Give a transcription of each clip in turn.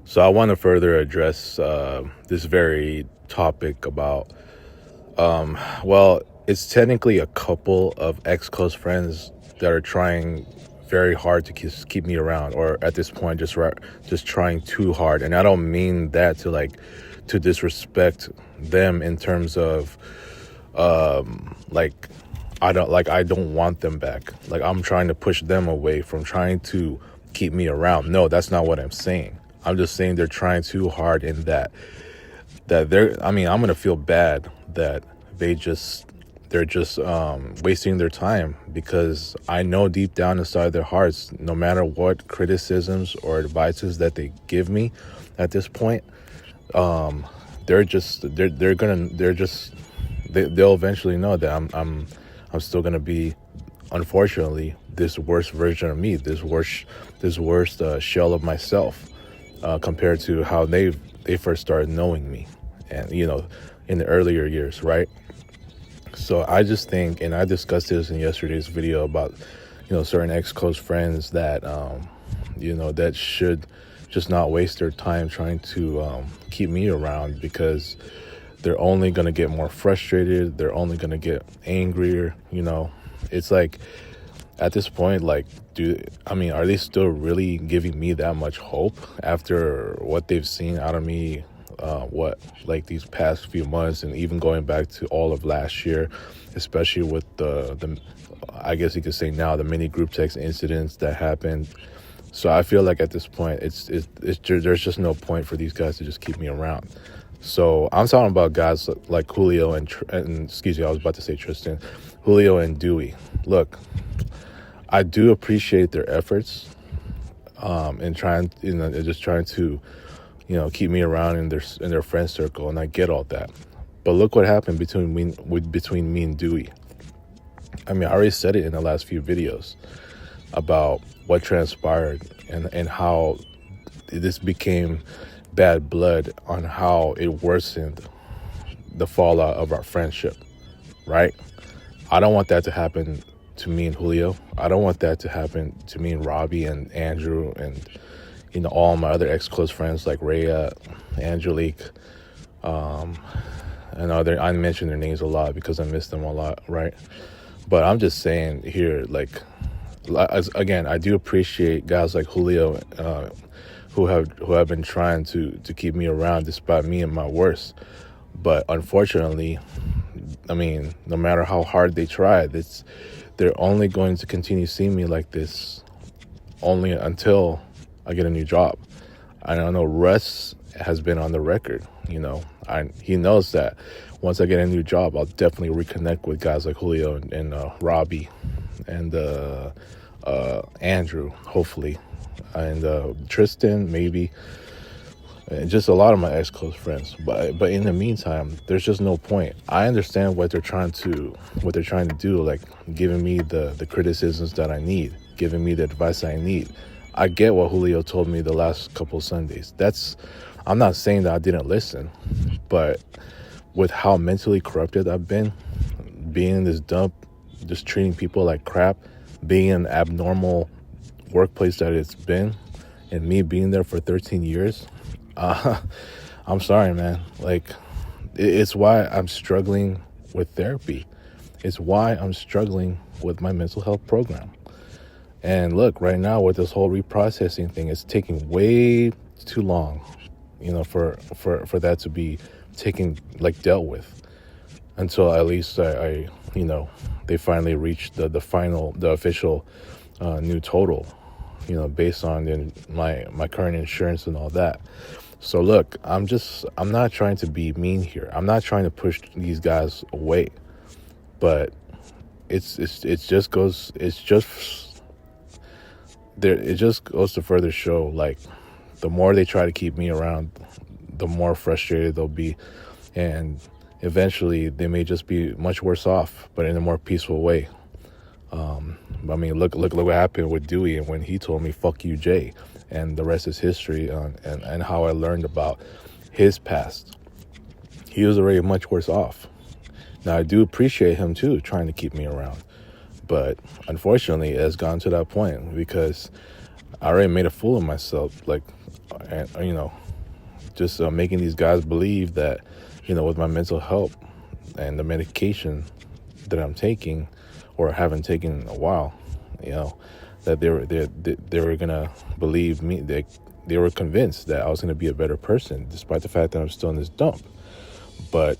So I want to further address this very topic about, well, it's technically a couple of ex-close friends that are trying very hard to keep me around, or at this point, just trying too hard. And I don't mean that to disrespect them in terms of, like, I don't want them back. Like, I'm trying to push them away from trying to keep me around. No, that's not what I'm saying. I'm just saying they're trying too hard in that I'm gonna feel bad that they're just wasting their time, because I know deep down inside their hearts, no matter what criticisms or advices that they give me at this point, they'll eventually know that I'm still gonna be, unfortunately, this worst version of me, this worst shell of myself, compared to how they first started knowing me, and in the earlier years, right? So I just think, and I discussed this in yesterday's video about certain ex-close friends that that should just not waste their time trying to keep me around, because they're only going to get more frustrated, they're only going to get angrier. It's like, at this point, like, are they still really giving me that much hope after what they've seen out of me, these past few months, and even going back to all of last year, especially with the I guess you could say now, the mini group text incidents that happened. So I feel like at this point, there's just no point for these guys to just keep me around. So I'm talking about guys like Julio and excuse me, I was about to say Tristan, Julio and Dewey. Look, I do appreciate their efforts, in trying, just trying to, keep me around in their friend circle, and I get all that. But look what happened between me and Dewey. I already said it in the last few videos about what transpired, and how this became bad blood, on how it worsened the fallout of our friendship, right? I don't want that to happen to me and Julio. I don't want that to happen to me and Robbie and Andrew, and all my other ex-close friends like Rhea, Angelique, and other. I mention their names a lot because I miss them a lot, right? But I'm just saying here, again, I do appreciate guys like Julio, who have been trying to keep me around despite me and my worst. But unfortunately, no matter how hard they try, they're only going to continue seeing me like this only until I get a new job. And I know Russ has been on the record. He knows that once I get a new job, I'll definitely reconnect with guys like Julio and Robbie and Andrew, hopefully, and Tristan, maybe, and just a lot of my ex-close friends. But in the meantime, there's just no point. I understand what they're trying to do, like giving me the criticisms that I need, giving me the advice I need. I get what Julio told me the last couple Sundays. I'm not saying that I didn't listen, but with how mentally corrupted I've been, being in this dump, just treating people like crap, being an abnormal workplace that it's been, and me being there for 13 years, I'm sorry, man. Like, it's why I'm struggling with therapy. It's why I'm struggling with my mental health program. And look, right now with this whole reprocessing thing, it's taking way too long, for that to be dealt with, until at least I they finally reached the official new total, based on my current insurance and all that. So look, I'm not trying to be mean here. I'm not trying to push these guys away, but it just goes to further show, like, the more they try to keep me around, the more frustrated they'll be, and eventually they may just be much worse off, but in a more peaceful way. I mean, look what happened with Dewey, and when he told me "fuck you, Jay," and the rest is history. And how I learned about his past. He was already much worse off. Now I do appreciate him too, trying to keep me around, but unfortunately, it has gone to that point because I already made a fool of myself. Like, and just making these guys believe that, with my mental health and the medication that I'm taking or haven't taken in a while, that they were gonna believe me. They were convinced that I was gonna be a better person, despite the fact that I'm still in this dump. But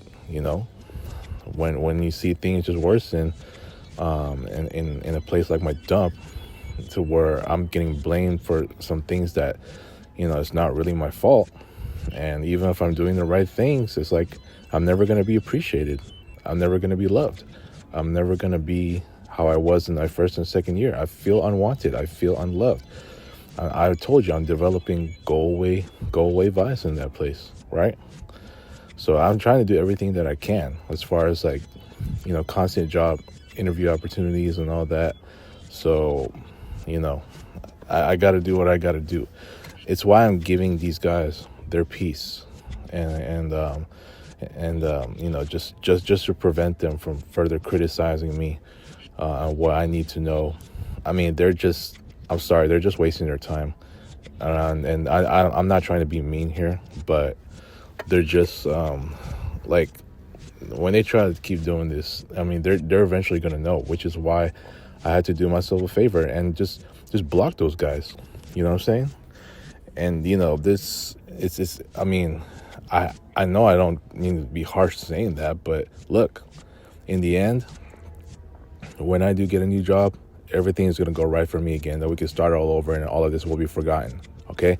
when you see things just worsen, in a place like my dump, to where I'm getting blamed for some things that, it's not really my fault. And even if I'm doing the right things, it's like I'm never going to be appreciated. I'm never going to be loved. I'm never going to be how I was in my first and second year. I feel unwanted. I feel unloved. I told you I'm developing go away vibes in that place, right? So I'm trying to do everything that I can as far as like, constant job interview opportunities and all that. So, I got to do what I got to do. It's why I'm giving these guys their peace, and just to prevent them from further criticizing me on what I need to know. I mean, I'm sorry, they're just wasting their time, and I'm not trying to be mean here, but they're just like, when they try to keep doing this, I mean, they're eventually going to know, which is why I had to do myself a favor and just block those guys. You know what I'm saying? And I mean, I know I don't mean to be harsh saying that, but look, in the end, when I do get a new job, everything is going to go right for me again, that we can start all over and all of this will be forgotten. Okay?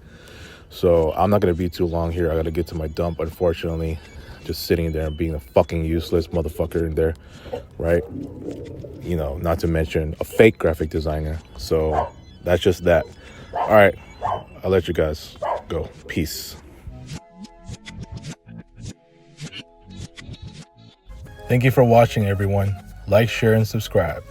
So I'm not going to be too long here. I got to get to my dump, unfortunately. Just sitting there and being a fucking useless motherfucker in there, right? Not to mention a fake graphic designer. So that's just that. All right, I'll let you guys go. Peace. Thank you for watching, everyone. Like, share, and subscribe.